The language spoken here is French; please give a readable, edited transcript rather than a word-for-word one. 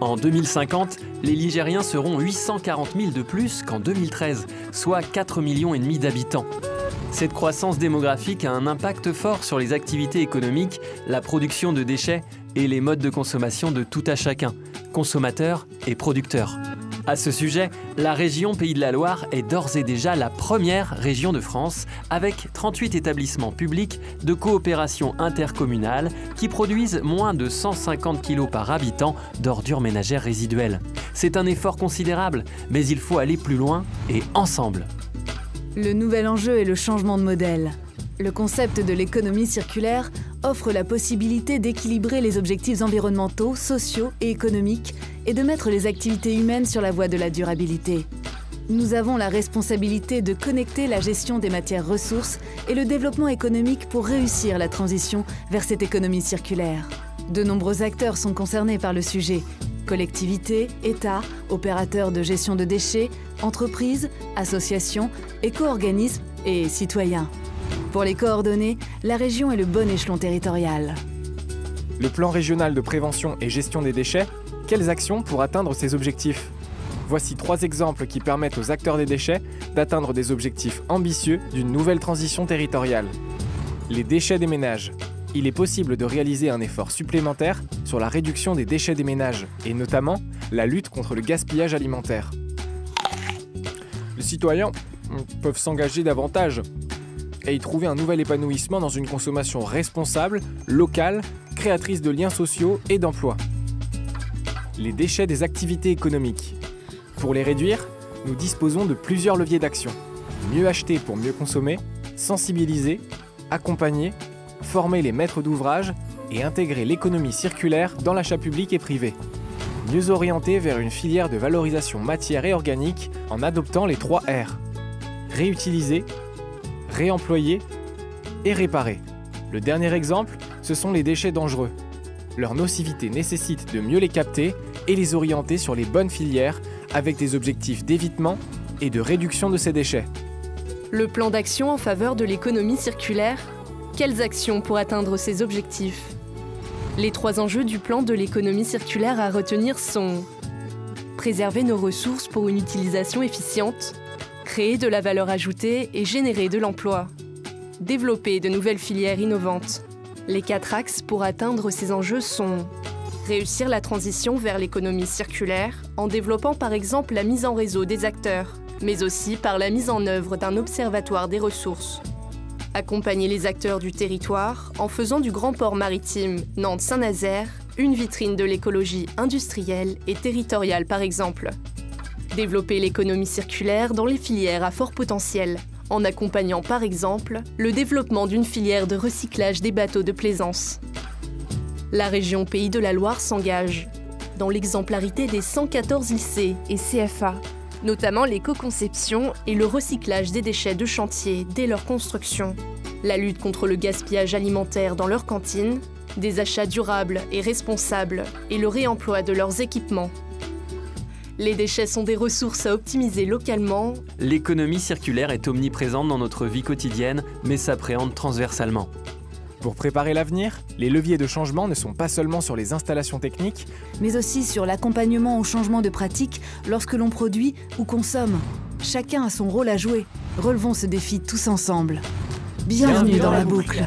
En 2050, les Ligériens seront 840 000 de plus qu'en 2013, soit 4,5 millions d'habitants. Cette croissance démographique a un impact fort sur les activités économiques, la production de déchets et les modes de consommation de tout à chacun, consommateurs et producteurs. À ce sujet, la région Pays de la Loire est d'ores et déjà la première région de France, avec 38 établissements publics de coopération intercommunale qui produisent moins de 150 kg par habitant d'ordures ménagères résiduelles. C'est un effort considérable, mais il faut aller plus loin et ensemble. Le nouvel enjeu est le changement de modèle. Le concept de l'économie circulaire offre la possibilité d'équilibrer les objectifs environnementaux, sociaux et économiques et de mettre les activités humaines sur la voie de la durabilité. Nous avons la responsabilité de connecter la gestion des matières ressources et le développement économique pour réussir la transition vers cette économie circulaire. De nombreux acteurs sont concernés par le sujet. Collectivités, États, opérateurs de gestion de déchets, entreprises, associations, éco-organismes et citoyens. Pour les coordonner, la région est le bon échelon territorial. Le plan régional de prévention et gestion des déchets, quelles actions pour atteindre ces objectifs? Voici 3 exemples qui permettent aux acteurs des déchets d'atteindre des objectifs ambitieux d'une nouvelle transition territoriale. Les déchets des ménages. Il est possible de réaliser un effort supplémentaire sur la réduction des déchets des ménages et notamment la lutte contre le gaspillage alimentaire. Les citoyens peuvent s'engager davantage et y trouver un nouvel épanouissement dans une consommation responsable, locale, créatrice de liens sociaux et d'emplois. Les déchets des activités économiques. Pour les réduire, nous disposons de plusieurs leviers d'action. Mieux acheter pour mieux consommer, sensibiliser, accompagner, former les maîtres d'ouvrage et intégrer l'économie circulaire dans l'achat public et privé. Mieux orienter vers une filière de valorisation matière et organique en adoptant les 3 R. Réutiliser, réemployer et réparer. Le dernier exemple, ce sont les déchets dangereux. Leur nocivité nécessite de mieux les capter et les orienter sur les bonnes filières avec des objectifs d'évitement et de réduction de ces déchets. Le plan d'action en faveur de l'économie circulaire. Quelles actions pour atteindre ces objectifs? Les 3 enjeux du plan de l'économie circulaire à retenir sont: préserver nos ressources pour une utilisation efficiente, créer de la valeur ajoutée et générer de l'emploi, développer de nouvelles filières innovantes. Les 4 axes pour atteindre ces enjeux sont: réussir la transition vers l'économie circulaire en développant par exemple la mise en réseau des acteurs, mais aussi par la mise en œuvre d'un observatoire des ressources. Accompagner les acteurs du territoire en faisant du grand port maritime Nantes-Saint-Nazaire une vitrine de l'écologie industrielle et territoriale par exemple. Développer l'économie circulaire dans les filières à fort potentiel, en accompagnant par exemple le développement d'une filière de recyclage des bateaux de plaisance. La région Pays de la Loire s'engage dans l'exemplarité des 114 lycées et CFA, notamment l'éco-conception et le recyclage des déchets de chantier dès leur construction, la lutte contre le gaspillage alimentaire dans leurs cantines, des achats durables et responsables et le réemploi de leurs équipements. Les déchets sont des ressources à optimiser localement. L'économie circulaire est omniprésente dans notre vie quotidienne, mais s'appréhende transversalement. Pour préparer l'avenir, les leviers de changement ne sont pas seulement sur les installations techniques, mais aussi sur l'accompagnement au changement de pratique lorsque l'on produit ou consomme. Chacun a son rôle à jouer. Relevons ce défi tous ensemble. Bienvenue dans la boucle.